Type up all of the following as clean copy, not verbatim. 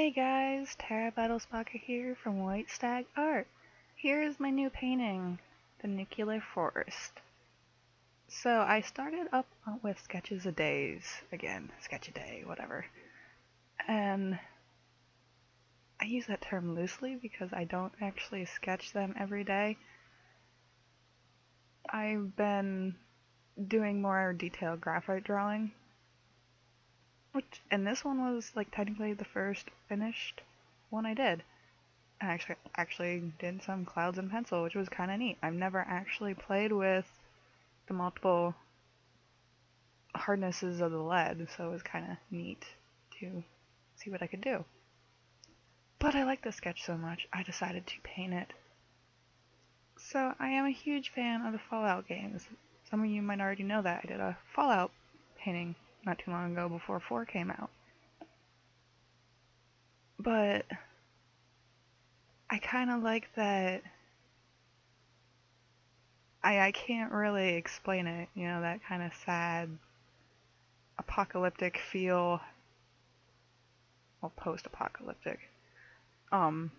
Hey guys, Terra bidlespacher here from White Stag Art. Here is my new painting, the Nuclear Forest. So I started up with sketches a days, again, sketch a day, whatever. And I use that term loosely because I don't actually sketch them every day. I've been doing more detailed graphite drawing, and this one was like technically the first finished one I did. I actually did some clouds in pencil, which was kind of neat. I've never actually played with the multiple hardnesses of the lead, so it was kind of neat to see what I could do. But I liked the sketch so much, I decided to paint it. So I am a huge fan of the Fallout games. Some of you might already know that. I did a Fallout painting not too long ago before 4 came out. But I kind of like that I can't really explain it, you know, that kind of sad, apocalyptic feel. Well, post-apocalyptic. Anyway,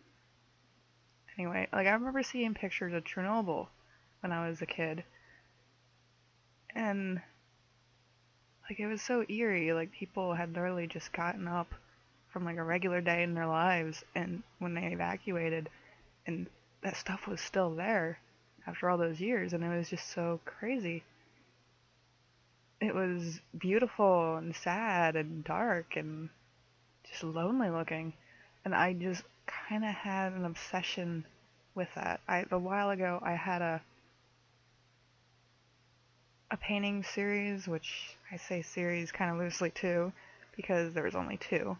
like I remember seeing pictures of Chernobyl when I was a kid. And, like, it was so eerie, like people had literally just gotten up from like a regular day in their lives and when they evacuated, and that stuff was still there after all those years, and it was just so crazy. It was beautiful and sad and dark and just lonely looking, and I just kind of had an obsession with that. A while ago I had a painting series, which I say series kind of loosely too, because there was only 2.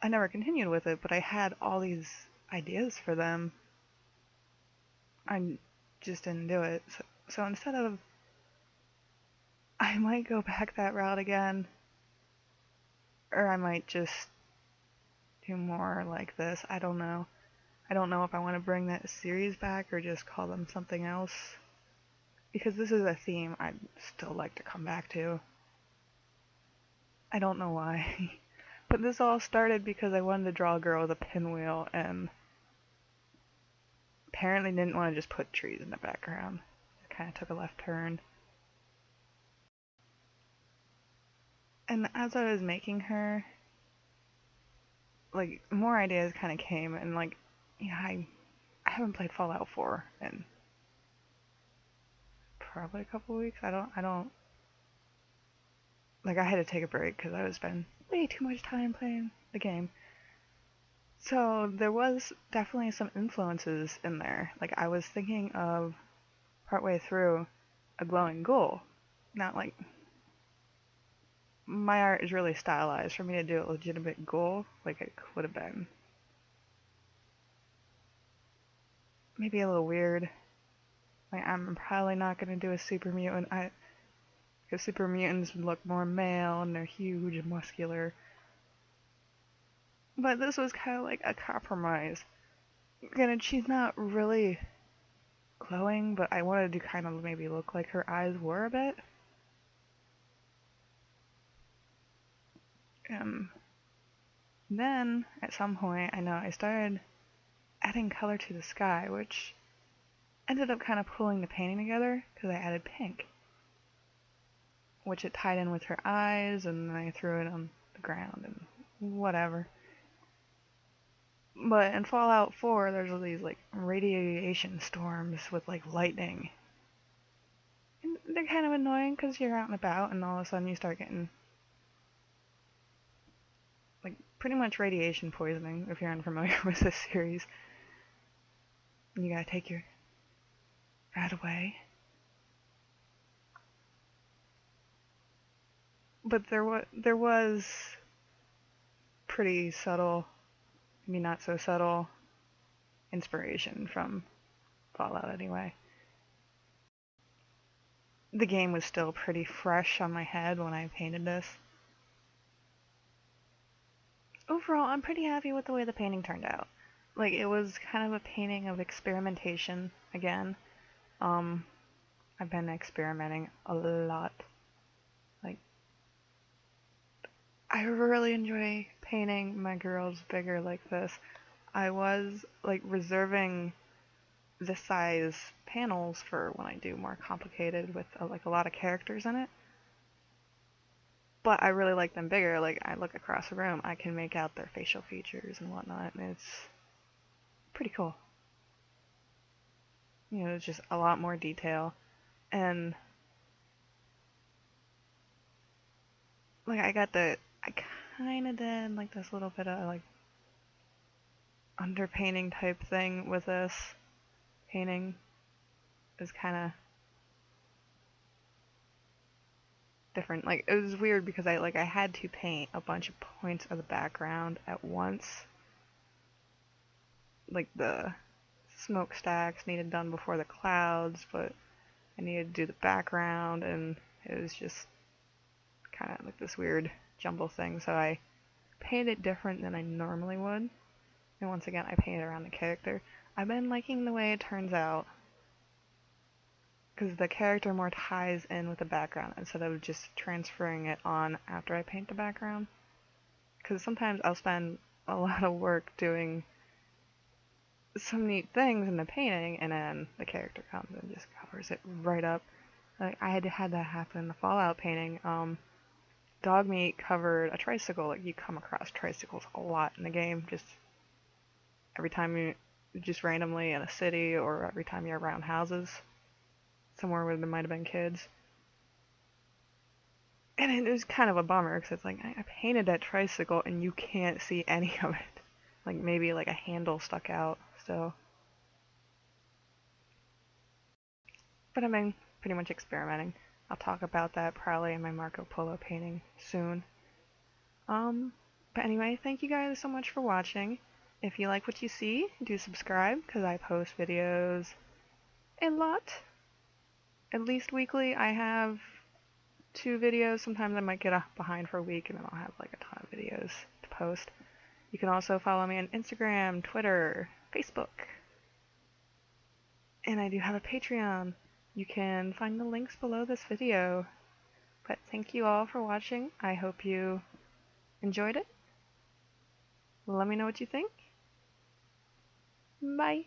I never continued with it, but I had all these ideas for them. I just didn't do it. So instead of, I might go back that route again, or I might just do more like this. I don't know. I don't know if I want to bring that series back or just call them something else, because this is a theme I'd still like to come back to. I don't know why. But this all started because I wanted to draw a girl with a pinwheel and apparently didn't want to just put trees in the background. It kind of took a left turn. And as I was making her, like, more ideas kind of came, and like, yeah, I haven't played Fallout 4 in probably a couple weeks. I don't, like, I had to take a break because I was spending way too much time playing the game. So there was definitely some influences in there. Like, I was thinking of, partway through, a glowing ghoul. Not like, my art is really stylized. For me to do a legitimate ghoul, like it would have been maybe a little weird. Like, I'm probably not going to do a super mutant, because super mutants look more male and they're huge and muscular. But this was kind of like a compromise. Granted, she's not really glowing, but I wanted to kind of maybe look like her eyes were a bit. Then, at some point, I know I started adding color to the sky, which ended up kind of pulling the painting together, because I added pink, which it tied in with her eyes, and then I threw it on the ground, and whatever. But in Fallout 4, there's these, like, radiation storms with, like, lightning. And they're kind of annoying, because you're out and about, and all of a sudden you start getting, like, pretty much radiation poisoning, if you're unfamiliar with this series. And you gotta take your rat away. But there was pretty subtle, maybe not so subtle, inspiration from Fallout anyway. The game was still pretty fresh on my head when I painted this. Overall, I'm pretty happy with the way the painting turned out. Like, it was kind of a painting of experimentation again. I've been experimenting a lot. Like, I really enjoy painting my girls bigger like this. I was like reserving this size panels for when I do more complicated with like a lot of characters in it. But I really like them bigger. Like I look across the room, I can make out their facial features and whatnot, and it's pretty cool. You know, it's just a lot more detail. And like I kind of did like this little bit of like underpainting type thing with this painting. Is kind of different. Like it was weird because I had to paint a bunch of points of the background at once. Like the smokestacks needed done before the clouds, but I needed to do the background, and it was just kind of like this weird jumble thing. So I painted different than I normally would. And once again, I painted around the character. I've been liking the way it turns out, because the character more ties in with the background instead of just transferring it on after I paint the background. Because sometimes I'll spend a lot of work doing some neat things in the painting, and then the character comes and just covers it right up. Like I had that happen in the Fallout painting. Dog meat covered a tricycle. Like you come across tricycles a lot in the game, just every time you just randomly in a city, or every time you're around houses somewhere where there might have been kids. And it was kind of a bummer because it's like I painted that tricycle and you can't see any of it. Like maybe like a handle stuck out. So, but I've been pretty much experimenting. I'll talk about that probably in my Marco Polo painting soon. But anyway, thank you guys so much for watching. If you like what you see, do subscribe because I post videos a lot. At least weekly. I have 2 videos. Sometimes I might get behind for a week and then I'll have like a ton of videos to post. You can also follow me on Instagram, Twitter, Facebook. And I do have a Patreon. You can find the links below this video. But thank you all for watching. I hope you enjoyed it. Let me know what you think. Bye.